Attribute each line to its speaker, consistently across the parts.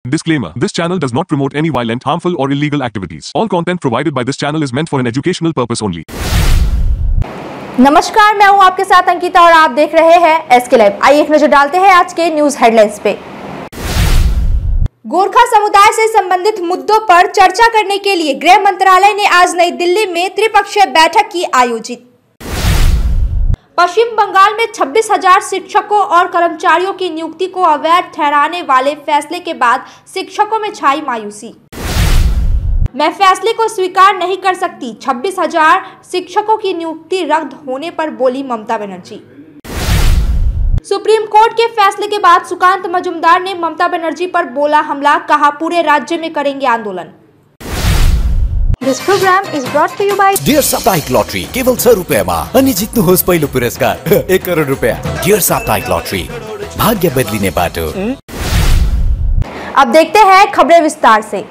Speaker 1: Disclaimer: This channel does not promote any violent, harmful, or illegal activities. All content provided by this channel is meant for an educational purpose only.
Speaker 2: नमस्कार, मैं हूं आपके साथ अंकिता और आप देख रहे हैं एसके लाइव। आइए एक नजर डालते हैं आज के न्यूज हेडलाइंस पे। गोरखा समुदाय से संबंधित मुद्दों पर चर्चा करने के लिए गृह मंत्रालय ने आज नई दिल्ली में त्रिपक्षीय बैठक की आयोजित। पश्चिम बंगाल में 26,000 शिक्षकों और कर्मचारियों की नियुक्ति को अवैध ठहराने वाले फैसले के बाद शिक्षकों में छाई मायूसी। मैं फैसले को स्वीकार नहीं कर सकती, 26,000 शिक्षकों की नियुक्ति रद्द होने पर बोली ममता बनर्जी। सुप्रीम कोर्ट के फैसले के बाद सुकांत मजूमदार ने ममता बनर्जी पर बोला हमला, कहा पूरे राज्य में करेंगे आंदोलन। This program is brought to you by
Speaker 3: dear साप्ताहिक लॉटरी केवल 100 रुपयामा अनि जित्नुहोस् पहिलो पुरस्कार 1 करोड रुपया। डियर साप्ताहिक लॉटरी, भाग्य बदलिने बाटो।
Speaker 2: अब देखते हैं खबरें विस्तार से।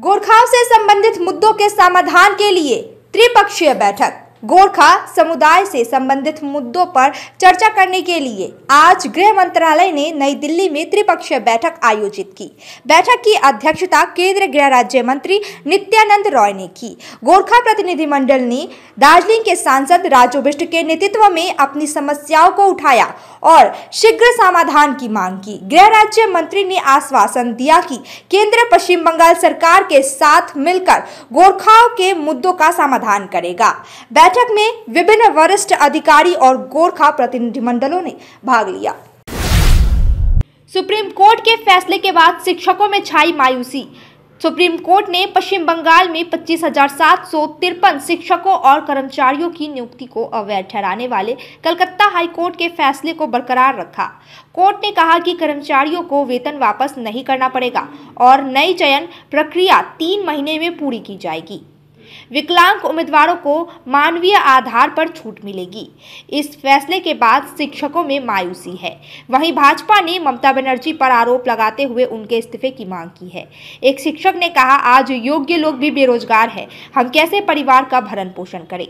Speaker 2: गोरखाओं से संबंधित मुद्दों के समाधान के लिए त्रिपक्षीय बैठक। गोरखा समुदाय से संबंधित मुद्दों पर चर्चा करने के लिए आज गृह मंत्रालय ने नई दिल्ली में त्रिपक्षीय बैठक आयोजित की। बैठक की अध्यक्षता केंद्रीय गृह राज्य मंत्री नित्यानंद राय ने की। गोरखा प्रतिनिधिमंडल ने दार्जिलिंग के सांसद राजू बिष्ट के नेतृत्व में अपनी समस्याओं को उठाया और शीघ्र समाधान की मांग की। गृह राज्य मंत्री ने आश्वासन दिया कि केंद्र पश्चिम बंगाल सरकार के साथ मिलकर गोरखाओं के मुद्दों का समाधान करेगा। बैठक में विभिन्न वरिष्ठ अधिकारी और गोरखा प्रतिनिधिमंडलों ने भाग लिया। सुप्रीम कोर्ट के फैसले के बाद शिक्षकों में छाई मायूसी। सुप्रीम कोर्ट ने पश्चिम बंगाल में 25,753 शिक्षकों और कर्मचारियों की नियुक्ति को अवैध ठहराने वाले कलकत्ता हाई कोर्ट के फैसले को बरकरार रखा। कोर्ट ने कहा कि कर्मचारियों को वेतन वापस नहीं करना पड़ेगा और नई चयन प्रक्रिया 3 महीने में पूरी की जाएगी। विकलांग उम्मीदवारों को मानवीय आधार पर छूट मिलेगी। इस फैसले के बाद शिक्षकों में मायूसी है। वहीं भाजपा ने ममता बनर्जी पर आरोप लगाते हुए उनके इस्तीफे की मांग की है। एक शिक्षक ने कहा, आज योग्य लोग भी बेरोजगार हैं, हम कैसे परिवार का भरण पोषण करें।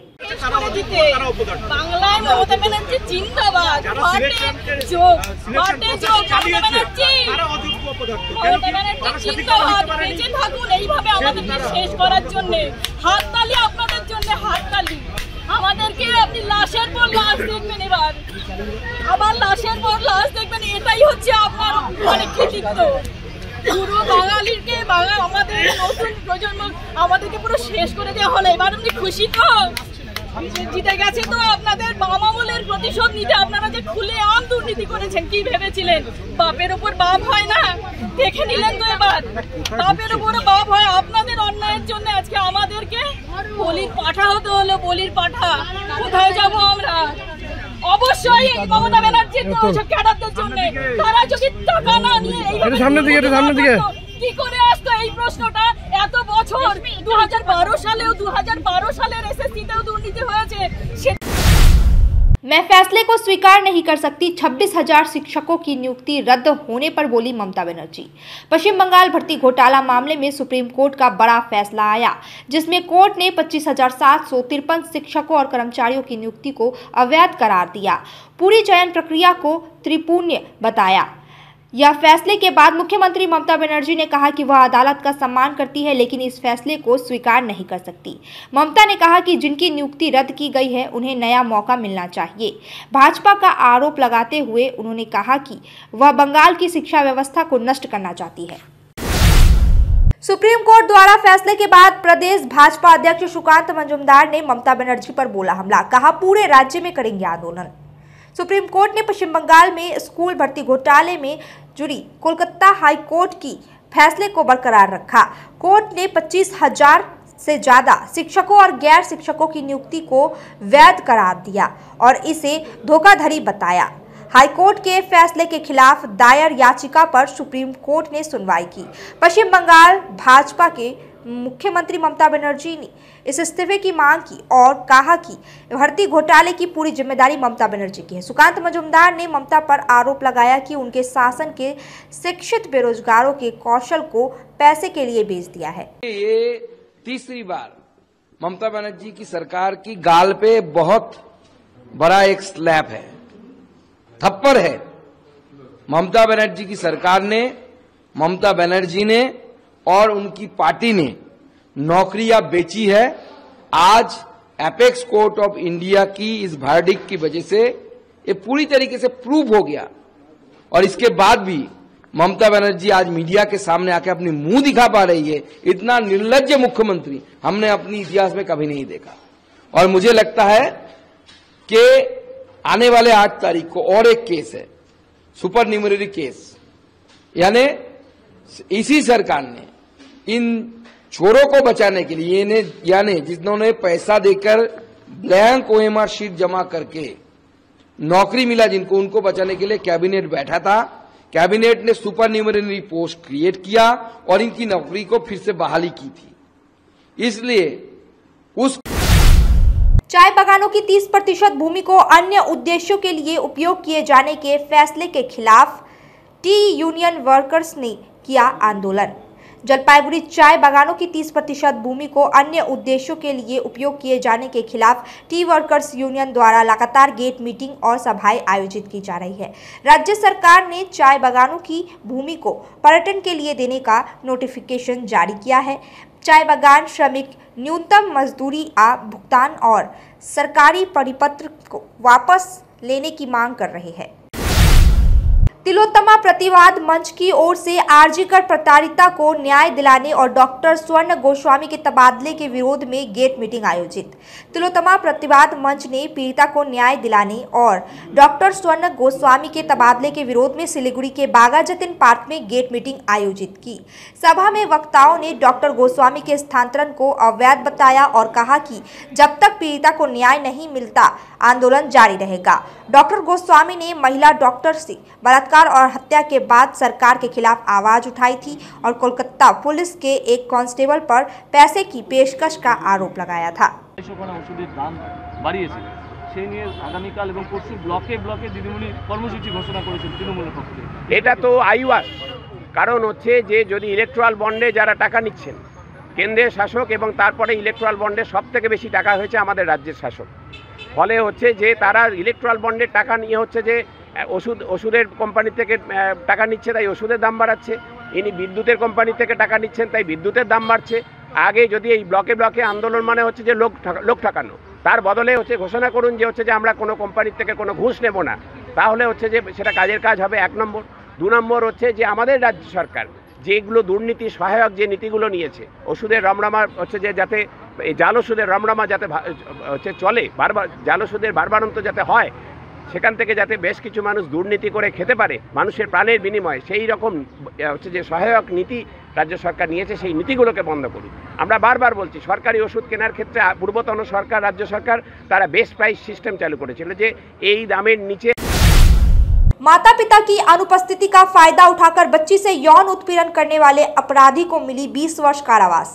Speaker 4: হাততালি আপনাদের জন্য, হাততালি। আমাদেরকে আপনি লাশের পর লাশ দেখবেন, এবার আবার লাশের পর লাশ দেখবেন, এটাই হচ্ছে আপনার মানে কৃতিত্ব। পুরো বাঙালিকে আমাদের নতুন প্রজন্ম আমাদেরকে পুরো শেষ করে দেওয়া হলো। এবার আপনি খুশি তো? জিতে গেছে তো আপনাদের বাম আমলের প্রতিশোধ নিতে। আপনারা যে খুলে আম দুর্নীতি করেছেন, কি ভেবেছিলেন বাপের উপর বাপ হয় না? দেখে নিলেন তো এবার বাপের উপরে বাপ হয়। আপনাদের অন্যায়ের জন্য আজকে আমাদেরকে বলির পাঠা হতে হলো। বলির পাঠা কোথায় যাব আমরা? অবশ্যই মমতা ব্যানার্জির ওসব ক্যাডারদের জন্য। তারা যদি টাকা না নিয়ে সামনে দিকে কি করে আসতো এই প্রশ্নটা এত বছর? 2012 সালের এসএসসিতেও দুর্নীতি হয়েছে।
Speaker 2: मैं फैसले को स्वीकार नहीं कर सकती, 26,000 शिक्षकों की नियुक्ति रद्द होने पर बोली ममता बनर्जी। पश्चिम बंगाल भर्ती घोटाला मामले में सुप्रीम कोर्ट का बड़ा फैसला आया, जिसमें कोर्ट ने 25,753 शिक्षकों और कर्मचारियों की नियुक्ति को अवैध करार दिया। पूरी चयन प्रक्रिया को त्रिपुण्य बताया। यह फैसले के बाद मुख्यमंत्री ममता बनर्जी ने कहा कि वह अदालत का सम्मान करती है, लेकिन इस फैसले को स्वीकार नहीं कर सकती। ममता ने कहा कि जिनकी नियुक्ति रद्द की गई है उन्हें नया मौका मिलना चाहिए। भाजपा का आरोप लगाते हुए उन्होंने कहा कि वह बंगाल की शिक्षा व्यवस्था को नष्ट करना चाहती है। सुप्रीम कोर्ट द्वारा फैसले के बाद प्रदेश भाजपा अध्यक्ष सुकांत मजूमदार ने ममता बनर्जी पर बोला हमला, कहा पूरे राज्य में करेंगे आंदोलन। सुप्रीम कोर्ट ने पश्चिम बंगाल में स्कूल भर्ती घोटाले में जुड़ी कोलकाता हाई कोर्ट की फैसले को बरकरार रखा। कोर्ट ने 25,000 से ज्यादा शिक्षकों और गैर शिक्षकों की नियुक्ति को वैध करार दिया और इसे धोखाधड़ी बताया। हाईकोर्ट के फैसले के खिलाफ दायर याचिका पर सुप्रीम कोर्ट ने सुनवाई की। पश्चिम बंगाल भाजपा के मुख्यमंत्री ममता बनर्जी ने इस इस्तीफे की मांग की और कहा कि भर्ती घोटाले की पूरी जिम्मेदारी ममता बनर्जी की है। सुकांत मजूमदार ने ममता पर आरोप लगाया कि उनके शासन के शिक्षित बेरोजगारों के कौशल को पैसे के लिए बेच दिया है।
Speaker 5: ये तीसरी बार ममता बनर्जी की सरकार की गाल पे बहुत बड़ा एक स्लैप है, थप्पड़ है। ममता बनर्जी की सरकार ने ममता बनर्जी ने और उनकी पार्टी ने नौकरियां बेची है। आज एपेक्स कोर्ट ऑफ इंडिया की इस वर्डिक्ट की वजह से ये पूरी तरीके से प्रूव हो गया, और इसके बाद भी ममता बनर्जी आज मीडिया के सामने आके अपनी मुंह दिखा पा रही है। इतना निर्लज्ज मुख्यमंत्री हमने अपने इतिहास में कभी नहीं देखा। और मुझे लगता है कि आने वाले 8 तारीख को और एक केस है, सुपर न्यूमररी केस, यानी इसी सरकार ने इन चोरों को बचाने के लिए, यानी जिन्होंने पैसा देकर ब्लैंक ओएमआर शीट जमा करके नौकरी मिला जिनको, उनको बचाने के लिए कैबिनेट बैठा था। कैबिनेट ने सुपर न्यूमररी पोस्ट क्रिएट किया और इनकी नौकरी को फिर से बहाली की थी। इसलिए उस
Speaker 2: चाय बागानों की 30% भूमि को अन्य उद्देश्यों के लिए उपयोग किए जाने के फैसले के खिलाफ टी यूनियन वर्कर्स ने किया आंदोलन। जलपाईगुड़ी चाय बागानों की 30% भूमि को अन्य उद्देश्यों के लिए उपयोग किए जाने के खिलाफ टी वर्कर्स यूनियन द्वारा लगातार गेट मीटिंग और सभाएं आयोजित की जा रही है। राज्य सरकार ने चाय बागानों की भूमि को पर्यटन के लिए देने का नोटिफिकेशन जारी किया है। चाय बागान श्रमिक न्यूनतम मजदूरी भुगतान और सरकारी परिपत्र को वापस लेने की मांग कर रहे हैं। तिलोत्तमा प्रतिवाद मंच की ओर से आरजीकर प्रताड़िता को न्याय दिलाने और डॉक्टर स्वर्ण गोस्वामी के तबादले के विरोध में गेट मीटिंग आयोजित। तिलोत्तमा प्रतिवाद मंच ने पीड़िता को न्याय दिलाने और डॉक्टर स्वर्ण गोस्वामी के तबादले के विरोध में सिलीगुड़ी के बागा जतिन पार्क में गेट मीटिंग आयोजित की। सभा में वक्ताओं ने डॉक्टर गोस्वामी के स्थानांतरण को अवैध बताया और कहा कि जब तक पीड़िता को न्याय नहीं मिलता आंदोलन जारी रहेगा। डॉक्टर गोस्वामी ने महिला डॉक्टर से बलात्कार और हत्या के बाद सरकार के खिलाफ आवाज उठाई थी और कोलकाता पुलिस के एक कांस्टेबल पर पैसे की पेशकश का आरोप लगाया था।
Speaker 6: ওষুধের দাম বাড়িয়েছে, সেই নিয়ে আগামীকাল এবং পরশু ব্লকে ব্লকে দিদিমণি কর্মসূচি ঘোষণা করেছেন তৃণমূলের পক্ষ থেকে।
Speaker 7: এটা তো আইওয়াস, কারণ হচ্ছে যে যদি ইলেকট্রাল বন্ডে যারা টাকা নিচ্ছেন কেন্দ্রের শাসক এবং তারপরে ইলেকট্রাল বন্ডে সবথেকে বেশি টাকা হয়েছে আমাদের রাজ্যের শাসক, ফলে হচ্ছে যে তারা ইলেকট্রাল বন্ডের টাকা নিয়ে হচ্ছে যে ওষুধের কোম্পানি থেকে টাকা নিচ্ছে তাই ওষুধের দাম বাড়াচ্ছে, ইনি বিদ্যুতের কোম্পানি থেকে টাকা নিচ্ছেন তাই বিদ্যুতের দাম বাড়ছে। আগে যদি এই ব্লকে ব্লকে আন্দোলন মানে হচ্ছে যে লোক ঠকানো, তার বদলে হচ্ছে ঘোষণা করুন যে হচ্ছে যে আমরা কোনো কোম্পানির থেকে কোনো ঘুষ নেব না, তাহলে হচ্ছে যে সেটা কাজের কাজ হবে 1 নম্বর। 2 নম্বর হচ্ছে যে আমাদের রাজ্য সরকার যেগুলো দুর্নীতি সহায়ক যে নীতিগুলো নিয়েছে, ওষুধের রমরমা হচ্ছে যে যাতে এই জাল ওষুধের রমরমা যাতে হচ্ছে চলে, বারবার জাল ওষুধের বারবারন্ত যাতে হয়, সেখান থেকে যাতে বেশ কিছু মানুষ দুর্নীতি করে খেতে পারে মানুষের প্রাণের বিনিময়ে, সেই রকম হচ্ছে যে সহায়ক নীতি রাজ্য সরকার নিয়েছে, সেই নীতিগুলোকে বন্ধ করুন। আমরা বারবার বলছি সরকারি ওষুধ কেনার ক্ষেত্রে পূর্বতন সরকার রাজ্য সরকার তারা বেস্ট প্রাইস সিস্টেম চালু করেছিল যে এই দামের নিচে।
Speaker 2: माता पिता की अनुपस्थिति का फायदा उठाकर बच्ची से यौन उत्पीड़न करने वाले अपराधी को मिली 20 वर्ष कारावास।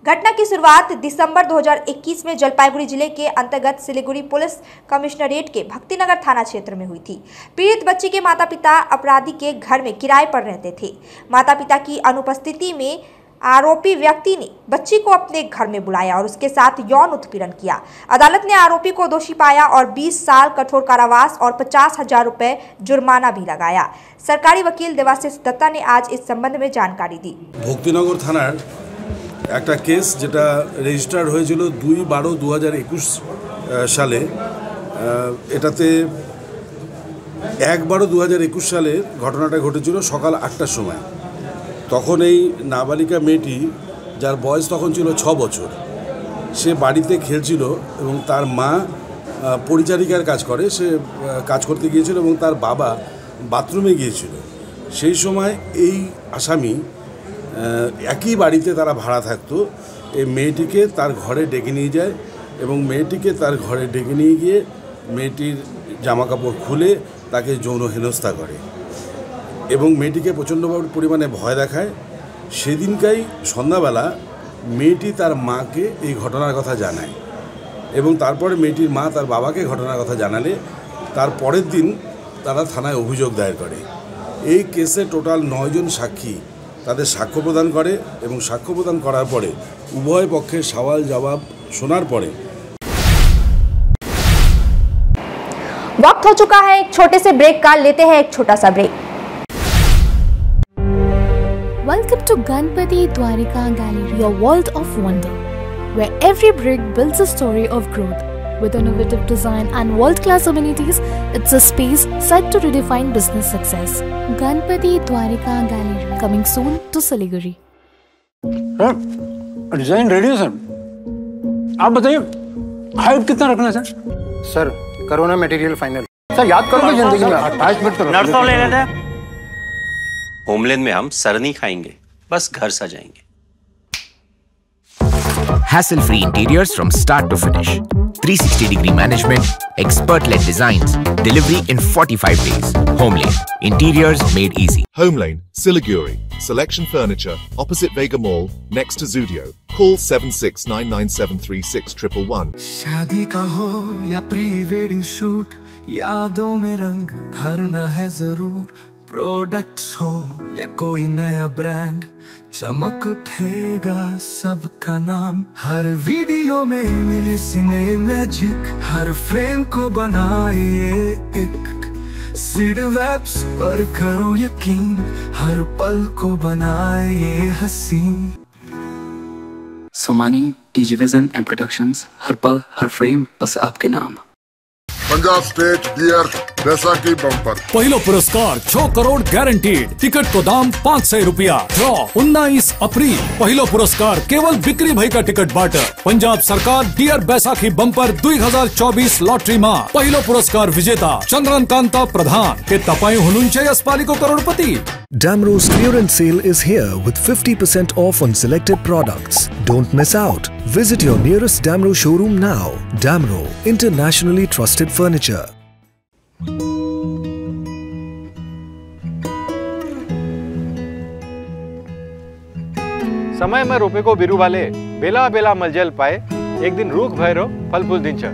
Speaker 2: घटना की शुरुआत दिसंबर 2021 में जलपाईगुड़ी जिले के अंतर्गत सिलीगुड़ी पुलिस कमिश्नरेट के भक्तिनगर थाना क्षेत्र में हुई थी। पीड़ित बच्ची के माता पिता अपराधी के घर में किराए पर रहते थे। माता पिता की अनुपस्थिति में आरोपी व्यक्ति ने बच्ची को अपने घर में बुलाया और उसके साथ यौन उत्पीड़न किया। अदालत ने आरोपी को दोषी पाया और 20 साल कठोर कारावास और 50,000 रुपए जुर्माना भी लगाया। सरकारी वकील देवाशीष दत्ता ने आज इस संबंध में जानकारी दी।
Speaker 8: भक्तिनगर थानार একটা কেস যেটা রেজিস্টার্ড হয়েছিল 2/12/2021 সালে, এটাতে 1/12/2021 সালে ঘটনাটা ঘটেছিল সকাল 8টার সময়। তখন এই নাবালিকা মেয়েটি, যার বয়স তখন ছিল 6 বছর, সে বাড়িতে খেলছিল এবং তার মা পরিচারিকার কাজ করে, সে কাজ করতে গিয়েছিল এবং তার বাবা বাথরুমে গিয়েছিল। সেই সময় এই আসামি একই বাড়িতে তারা ভাড়া থাকতো, এই মেয়েটিকে তার ঘরে ডেকে নিয়ে যায় এবং মেয়েটিকে তার ঘরে ডেকে নিয়ে গিয়ে মেয়েটির জামাকাপড় খুলে তাকে যৌন হেনস্থা করে এবং মেয়েটিকে প্রচণ্ড পরিমাণে ভয় দেখায়। সেদিনকাই সন্ধ্যাবেলা মেয়েটি তার মাকে এই ঘটনার কথা জানায় এবং তারপরে মেয়েটির মা তার বাবাকে ঘটনার কথা জানালে তার পরের দিন তারা থানায় অভিযোগ দায়ের করে। এই কেসে টোটাল 9 জন সাক্ষী তাদের সাক্ষ্য প্রদান করে এবং সাক্ষ্য প্রদান করার পরে উভয় পক্ষের সওয়াল জবাব শোনার পরে
Speaker 2: वक्त हो चुका है एक छोटे से ब्रेक का, लेते हैं एक छोटा सा break.
Speaker 9: Welcome to Ganpati Dwarika Gallery, your world of wonder, where every brick builds a story of growth. With innovative design and world-class amenities, it's a space set to redefine business success. Ganpati Dwarika Gallery, coming soon to Siliguri.
Speaker 10: Sir design ready है sir, आप बताइए height कितना रखना है sir? Corona material final. Sir याद करोगे जिंदगी में 28 मिनट तो नर्सों ले लेते हैं।
Speaker 11: होमलैंड में हम सर नहीं खाएंगे, बस घर सजाएंगे।
Speaker 3: Hassle-free interiors from start to finish. 360-degree management, expert-led designs, delivery in 45 days. Homelane, interiors made easy.
Speaker 12: Homelane, Siliguri. Selection Furniture, opposite Vega Mall, next to Zudio. Call 7699736111.
Speaker 13: शादी का हो या प्री वेडिंग शूट, यादों में रंग भरना है जरूर। प्रोडक्ट्स हो या कोई नया ब्रांड, चमक उठेगा सबका नाम। हर वीडियो में मिले सिने मैजिक, हर फ्रेम को बनाए एक। सीड वेब्स पर करो यकीन, हर पल को बनाए हसीन।
Speaker 14: Somani, TG vision and productions, हर पल हर फ्रेम बस आपके नाम।
Speaker 15: Punjab state dear Baisakhi bumper,
Speaker 16: पहलो पुरस्कार 6 करोड़ गारंटीड। टिकट को दाम 500 रुपया। ड्रॉ 19 अप्रैल। पहलो पुरस्कार केवल बिक्री भाई का टिकट बाटर। पंजाब सरकार डियर बैसाखी बम्पर 2024 लॉटरी मां पहलो पुरस्कार विजेता चंद्रन कांता प्रधान के तपाई हुनुंचे अस्पालिको करोड़पति।
Speaker 17: Damro's clearance sale is here with 50% off on selected products. Don't miss out. Visit your nearest Damro showroom now. Damro, internationally trusted furniture.
Speaker 10: समय में रोपे को बिरु वाले बेला बेला मलजल पाए, एक दिन रूख भैरो फल फूल दिन छ।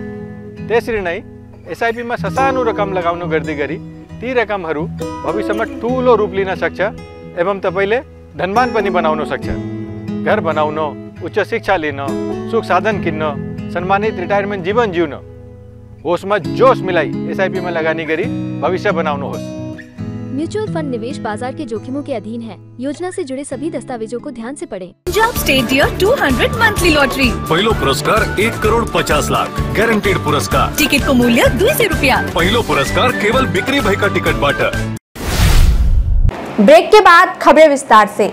Speaker 10: तेसरी नहीं SIP में ससानु रकम लगाउनु गर्दी गरी ती रकम हरू भविष्य में ठूलो रूप लिन सक्छ एवं तपाईले धनवान पनि बनाउन सक्छ। घर बनाउन, उच्च शिक्षा लिन, सुख साधन किन्न, सम्मानित रिटायरमेंट जीवन जिउन, होसमा जोश मिलाई SIP में लगानी गरी भविष्य बनाउनुहोस्।
Speaker 18: म्यूचुअल फंड निवेश बाजार के जोखिमों के अधीन है। योजना से जुड़े सभी दस्तावेजों को ध्यान से पढ़ें।
Speaker 19: Punjab state dear 200 monthly lottery,
Speaker 1: पहलो पुरस्कार 1 करोड़ 50 लाख गारंटीड पुरस्कार।
Speaker 19: टिकट को मूल्य 200 रुपया।
Speaker 1: पहलो पुरस्कार केवल बिक्री भाई का टिकट बाटर।
Speaker 2: ब्रेक के बाद खबरें विस्तार से।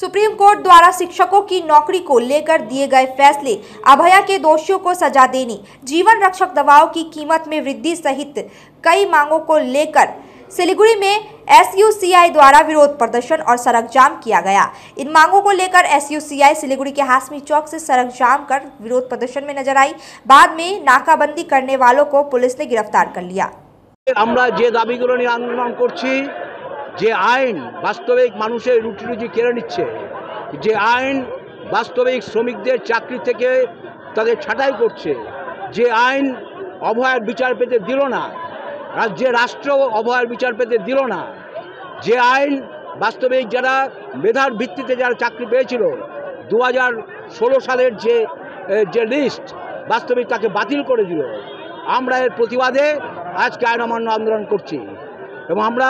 Speaker 2: सुप्रीम कोर्ट द्वारा शिक्षकों की नौकरी को लेकर दिए गए फैसले, अभया के दोषियों को सजा देने, जीवन रक्षक दवाओं की कीमत में वृद्धि सहित कई मांगों को लेकर सिलीगुड़ी में SUCI द्वारा विरोध प्रदर्शन और सड़क जाम किया गया। इन मांगों को लेकर SUCI सिलीगुड़ी के हाशमी चौक से सड़क जाम कर विरोध प्रदर्शन में नजर आई। बाद में नाकाबंदी करने वालों को पुलिस ने गिरफ्तार कर लिया।
Speaker 20: আমরা যে দাবিগুলো নিয়ে আন্দোলন করছি, যে আইন বাস্তবিক মানুষের রুটি রুজি কেড়ে নিচ্ছে, যে আইন বাস্তবিক শ্রমিকদের চাকরি থেকে তাদের ছাঁটাই করছে, যে আইন অভয়ের বিচার পেতে দিল না, রাষ্ট্র অভয়ের বিচার পেতে দিল না, যে আইন বাস্তবিক যারা মেধার ভিত্তিতে যারা চাকরি পেয়েছিল 2016 সালের যে লিস্ট বাস্তবিক তাকে বাতিল করে দিল। আমরা এর প্রতিবাদে আজকে আইন অমান্য আন্দোলন করছি এবং আমরা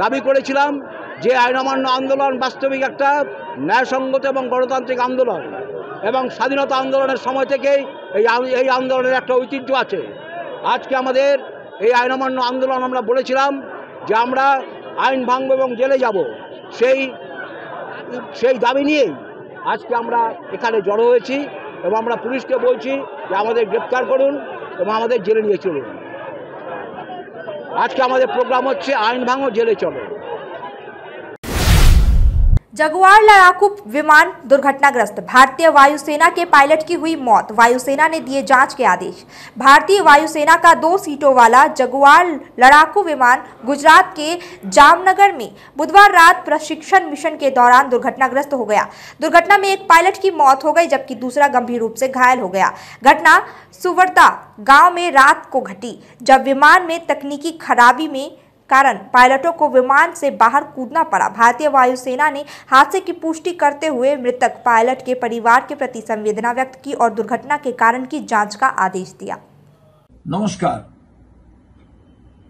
Speaker 20: দাবি করেছিলাম যে আইন অমান্য আন্দোলন বাস্তবিক একটা ন্যায়সঙ্গত এবং গণতান্ত্রিক আন্দোলন এবং স্বাধীনতা আন্দোলনের সময় থেকেই এই আন্দোলনের একটা ঐতিহ্য আছে। আজকে আমাদের এই আইন অমান্য আন্দোলন আমরা বলেছিলাম যে আমরা আইন ভাঙব এবং জেলে যাব, সেই দাবি নিয়েই আজকে আমরা এখানে জড়ো হয়েছি এবং আমরা পুলিশকে বলছি যে আমাদের গ্রেপ্তার করুন এবং আমাদের জেলে নিয়ে চলুন। आज के हमारे प्रोग्राम होच्छे आईन भांगो जेले चलो।
Speaker 2: जगुआर लड़ाकू विमान दुर्घटनाग्रस्त, भारतीय वायुसेना के पायलट की हुई मौत, वायुसेना ने दिए जांच के आदेश। भारतीय वायुसेना का 2 सीटों वाला जगुआर लड़ाकू विमान गुजरात के जामनगर में बुधवार रात प्रशिक्षण मिशन के दौरान दुर्घटनाग्रस्त हो गया। दुर्घटना में एक पायलट की मौत हो गई जबकि दूसरा गंभीर रूप से घायल हो गया। घटना सुवर्ता गांव में रात को घटी जब विमान में तकनीकी खराबी में कारण पायलटों को विमान से बाहर कूदना पड़ा। भारतीय वायुसेना ने हादसे की पुष्टि करते हुए मृतक पायलट के परिवार के प्रति संवेदना व्यक्त की और दुर्घटना के कारण की जांच का आदेश दिया।
Speaker 21: नमस्कार,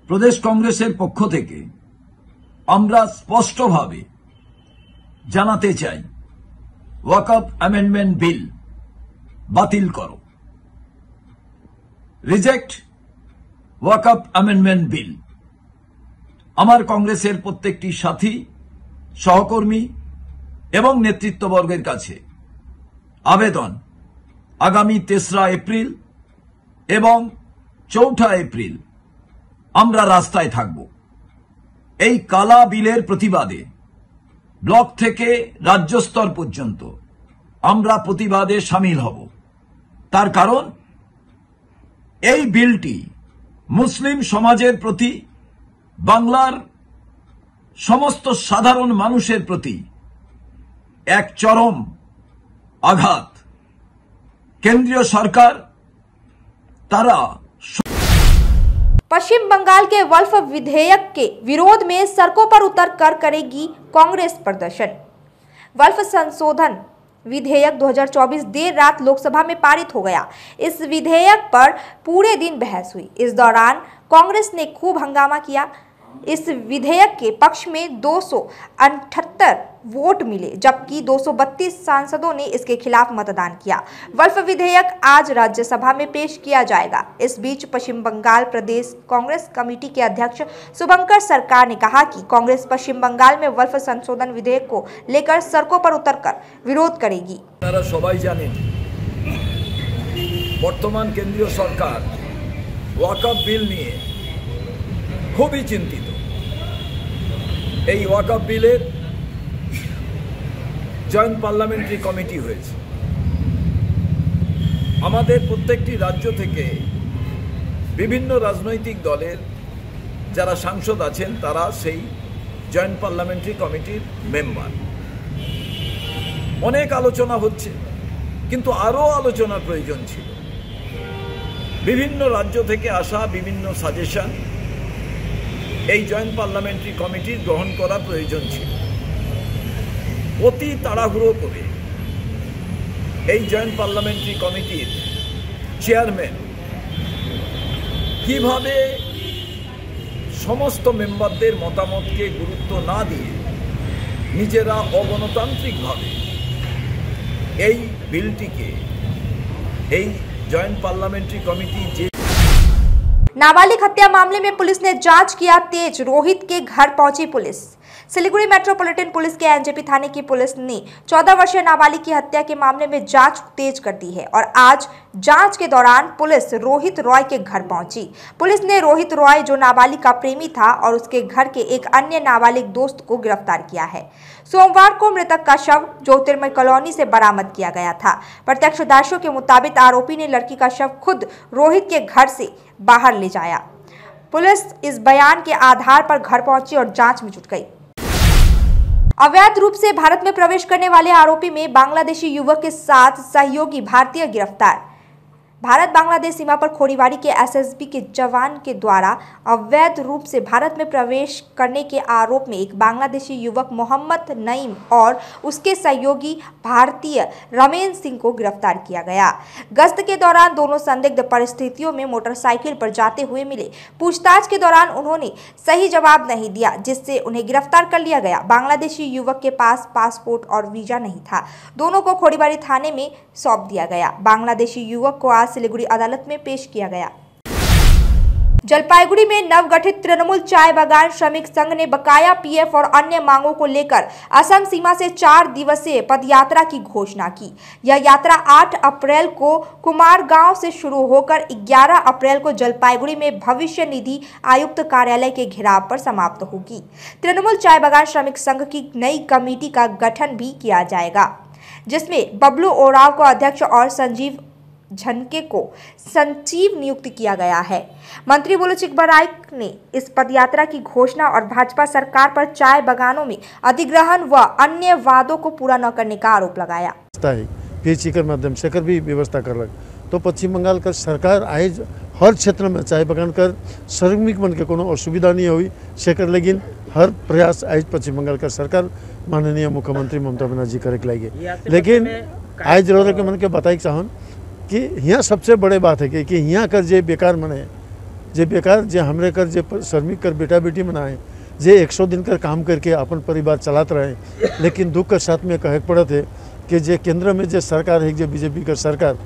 Speaker 21: प्रदेश कांग्रेसेर पक्ष थेके आमरा स्पष्टभावे জানাতে চাই ওয়াকফ অ্যামেন্ডমেন্ট বিল বাতিল করো, রিজেক্ট ওয়াকফ অ্যামেন্ডমেন্ট বিল। আমার কংগ্রেসের প্রত্যেকটি সাথী, সহকর্মী এবং নেতৃত্ববর্গের কাছে আবেদন, আগামী 3রা এপ্রিল এবং 4ঠা এপ্রিল আমরা রাস্তায় থাকব। এই কালা বিলের প্রতিবাদে ব্লক থেকে রাজ্য স্তর পর্যন্ত আমরা প্রতিবাদে সামিল হব। তার কারণ এই বিলটি মুসলিম সমাজের প্রতি, বাংলার সমস্ত সাধারণ মানুষের প্রতি এক চরম আঘাত। केंद्रीय सरकार तारा
Speaker 2: पश्चिम बंगाल के वल्फ विधेयक के विरोध में सड़कों पर उतर कर करेगी कांग्रेस प्रदर्शन। वल्फ संशोधन विधेयक 2024 देर रात लोकसभा में पारित हो गया। इस विधेयक पर पूरे दिन बहस हुई। इस दौरान कांग्रेस ने खूब हंगामा किया। इस विधेयक के पक्ष में 278 वोट मिले, जबकि 232 सांसदों ने इसके खिलाफ मतदान किया। वल्फ विधेयक आज राज्यसभा में पेश किया जाएगा। इस बीच पश्चिम बंगाल प्रदेश कांग्रेस कमेटी के अध्यक्ष शुभंकर सरकार ने कहा कि कांग्रेस पश्चिम बंगाल में वल्फ संशोधन विधेयक को लेकर सड़कों पर उतरकर विरोध करेगी।
Speaker 21: সবাই জানেন বর্তমান কেন্দ্রীয় সরকার ওয়াকফ বিল নিয়ে খুবই চিন্তিত। এই ওয়াকফ বিলের জয়েন্ট পার্লামেন্টারি কমিটি হয়েছে। আমাদের প্রত্যেকটি রাজ্য থেকে বিভিন্ন রাজনৈতিক দলের যারা সাংসদ আছেন তারা সেই জয়েন্ট পার্লামেন্টারি কমিটির মেম্বার। অনেক আলোচনা হচ্ছে, কিন্তু আরও আলোচনার প্রয়োজন ছিল। বিভিন্ন রাজ্য থেকে আসা বিভিন্ন সাজেশন এই জয়েন্ট পার্লামেন্টারি কমিটির গ্রহণ করা প্রয়োজন ছিল। অতি তাড়াহুড়ো করে এই জয়েন্ট পার্লামেন্টারি কমিটির চেয়ারম্যান কিভাবে সমস্ত মেম্বারদের মতামতকে গুরুত্ব না দিয়ে নিজেরা অগণতান্ত্রিকভাবে এই বিলটিকে এই জয়েন্ট পার্লামেন্টারি কমিটি যে
Speaker 2: नाबालिग हत्या मामले में पुलिस ने जांच किया तेज। रोहित के घर पहुंची पुलिस। सिलीगुड़ी मेट्रोपॉलिटन पुलिस के एनजेपी थाने की पुलिस ने 14 वर्षीय नाबालिग की हत्या के मामले में जांच तेज कर दी है और आज जांच के दौरान पुलिस रोहित रॉय के घर पहुंची। पुलिस ने रोहित रॉय, जो नाबालिग का प्रेमी था, और उसके घर के एक अन्य नाबालिग दोस्त को गिरफ्तार किया है। सोमवार को मृतक का शव ज्योतिर्मय कॉलोनी से बरामद किया गया था। प्रत्यक्षदर्शियों के मुताबिक आरोपी ने लड़की का शव खुद रोहित के घर से बाहर ले जाया। पुलिस इस बयान के आधार पर घर पहुंची और जांच में जुट गई। अवैध रूप से भारत में प्रवेश करने वाले आरोपी में बांग्लादेशी युवक के साथ सहयोगी भारतीय गिरफ्तार। भारत बांग्लादेश सीमा पर खोरीवाड़ी के एसएसबी के जवान के द्वारा अवैध रूप से भारत में प्रवेश करने के आरोप में एक बांग्लादेशी युवक मोहम्मद नईम और उसके सहयोगी भारतीय रमेन सिंह को गिरफ्तार किया गया। गश्त के दौरान दोनों संदिग्ध परिस्थितियों में मोटरसाइकिल पर जाते हुए मिले। पूछताछ के दौरान उन्होंने सही जवाब नहीं दिया, जिससे उन्हें गिरफ्तार कर लिया गया। बांग्लादेशी युवक के पास पासपोर्ट और वीजा नहीं था। दोनों को खोरीवाड़ी थाने में सौंप दिया गया। बांग्लादेशी युवक को आज सिलीगुड़ी अदालत में पेश किया गया। जलपाईगुड़ी में नवगठित तृणमूल चाय बागान श्रमिक संघ ने बकाया पीएफ और अन्य मांगों को लेकर असम सीमा से 4 दिवसीय पदयात्रा की घोषणा की। यह यात्रा 8 अप्रैल को कुमारगांव से शुरू होकर 11 अप्रैल को जलपाईगुड़ी में भविष्य निधि आयुक्त कार्यालय के घेराव पर समाप्त होगी। तृणमूल चाय बागान श्रमिक संघ की नई कमेटी का गठन भी किया जाएगा, जिसमें बबलू ओराव को अध्यक्ष और संजीव झनके को सचिव नियुक्त किया गया है। मंत्री बोलो चिकबराइक ने इस पदयात्रा की घोषणा और भाजपा सरकार पर चाय बागानों में अधिग्रहण व अन्य वादों को पूरा न करने का आरोप लगाया।
Speaker 22: पीएचई के माध्यम से कर भी व्यवस्था कर लग तो पश्चिम बंगाल का सरकार आज हर क्षेत्र में चाय बागान कर श्रमिक मन के कोनो असुविधा नहीं हुई शेकर, लेकिन हर प्रयास आज पश्चिम बंगाल का सरकार माननीय मुख्यमंत्री ममता बनर्जी करे लगे। लेकिन आज जरूर के मन के बताई चाहन कि यहाँ सबसे बड़े बात है कि यहाँ कर जे बेकार मने जे बेकार जे हमरे कर जे श्रमिक कर बेटा बेटी मनाए जे 100 दिन का काम करके अपन परिवार चलाते रहे। लेकिन दुख के साथ में कहे पड़े थे कि जे केंद्र में जो सरकार है, जो बीजेपी का सरकार,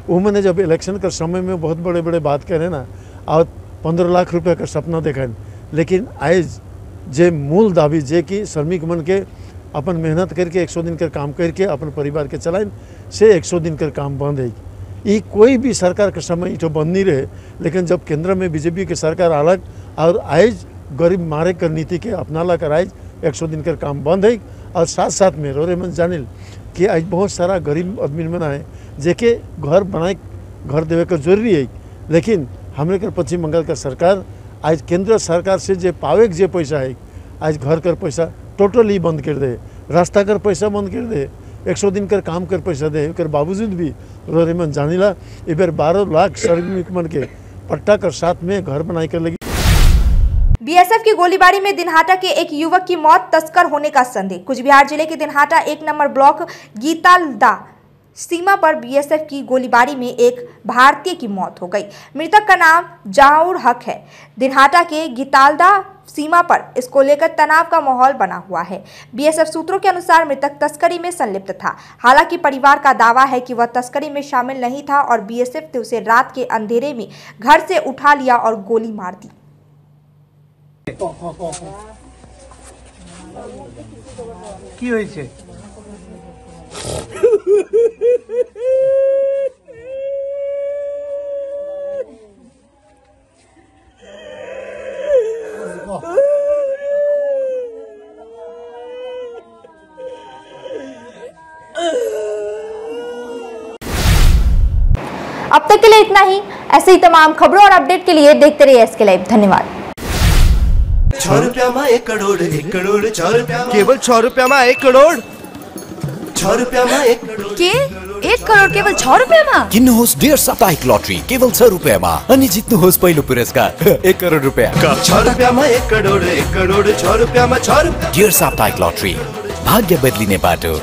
Speaker 22: उन्होंने जब इलेक्शन के समय में बहुत बड़े बड़े बात करे ना और 15 लाख रुपये का सपना देखा, लेकिन आज जे मूल दावी जे कि श्रमिक मन के अपन मेहनत करके 100 दिन का काम करके अपन परिवार के चलाएं, से 100 दिन का काम बंद है। ये कोई भी सरकार के समय तो बंद नहीं रहे, लेकिन जब केंद्र में बीजेपी की सरकार अलग और आज गरीब मारे कर नीति के अपनाला कर आज 100 दिन का काम बंद है। और साथ साथ में रोरे मन जानिल कि आज बहुत सारा गरीब आदमी मन है जेके घर बनाए घर देवे का जरूरी है, लेकिन हमरे कर पश्चिम बंगाल का सरकार आज केंद्र सरकार से जे पावे जे पैसा है आज घर कर पैसा टोटली बंद कर दे, रास्ता कर पैसा बंद कर दे, 100 दिन कर काम कर पैसा दे कर बावजूद भी रोरे मन जानिला ए बार 12 लाख श्रमिक मन के पट्टा कर साथ में घर बनाई कर लगी।
Speaker 2: बीएसएफ की गोलीबारी में दिनहाटा के एक युवक की मौत, तस्कर होने का संदेह। कुछ बिहार जिले के दिनहाटा 1 नंबर ब्लॉक गीतालदा सीमा पर बीएसएफ की गोलीबारी में एक भारतीय की मौत हो गई। मृतक का नाम जहाउर हक है। दिनहाटा के गीतालदा सीमा पर इसको लेकर तनाव का माहौल बना हुआ है। बीएसएफ सूत्रों के अनुसार मृतक तस्करी में संलिप्त था। हालांकि परिवार का दावा है कि वह तस्करी में शामिल नहीं था और बीएसएफ ने उसे रात के अंधेरे में घर से उठा लिया और गोली मार दी।
Speaker 4: কি হয়েছে?
Speaker 2: अब तक के लिए इतना ही। ऐसे ही तमाम खबरों और अपडेट के लिए देखते रहिए एसके लाइव। धन्यवाद।
Speaker 5: 6 रुपया में 1 करोड़, 1 करोड़ 6 रुपया, केवल 6 रुपया में 1 करोड़, 6 रुपया में 1 करोड़
Speaker 19: के 1 करोड़ केवल 6 रुपया में
Speaker 23: किन्नुहोस् डेढ साप्ताहिक लटरी केवल 6 रुपयामा अनि जित्नुहोस् पहिलो पुरस्कार 1 करोड रुपैयाँ।
Speaker 5: 6 रुपया में 1 करोड़, 1 करोड़ 6 रुपया में 6 रुपया।
Speaker 23: डेढ साप्ताहिक लटरी, भाग्य बदलिने बाटो।